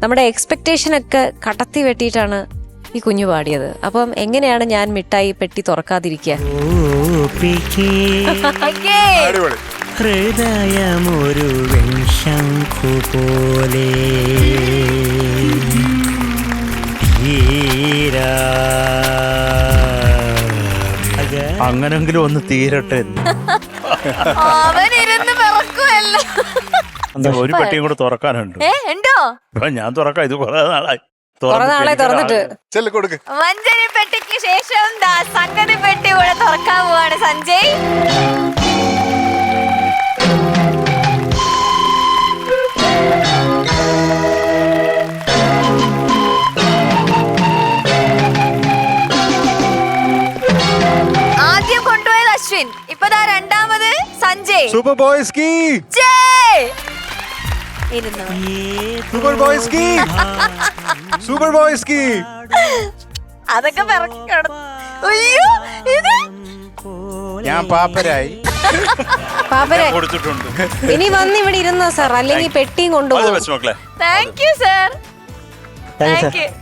നമ്മുടെ എക്സ്പെക്ടേഷൻ ഒക്കെ കടത്തി വെട്ടിയിട്ടാണ് ഈ കുഞ്ഞു പാടിയത്. അപ്പം എങ്ങനെയാണ് ഞാൻ മിഠായി പെട്ടി തുറക്കാതിരിക്കുക? ഹൃദയമൊരു വെൺശംഖു പോലെ അങ്ങനെങ്കിലും ഒന്ന് തീരട്ടെ. ഒരു പെട്ടിയും കൂടെ തുറക്കാനുണ്ട്. ഞാൻ തുറക്കാം, ഇത് കുറെ നാളായി തുറന്നിട്ട്. മഞ്ചരി പെട്ടിക്ക് ശേഷം സംഗതി പെട്ടി കൂടെ തുറക്കാൻ പോവാണ് സഞ്ജയ്. ആദ്യം കൊണ്ടുപോയത് അശ്വിൻ, ഇപ്പതാ രണ്ടാമത് സഞ്ജയ്. സൂപ്പർ ബോയ്സ് കീ സൂപ്പർ ബോയ്സ് കീ സൂപ്പർ ബോയ്സ് കീ. അതൊക്കെ ഞാൻ പാപ്പരായി കൊടുത്തിട്ടുണ്ട്. ഇനി വന്ന് ഇവിടെ ഇരുന്നോ സാർ, അല്ലെങ്കിൽ പെട്ടിയും കൊണ്ടുപോകും. Thank you sir. Thank you.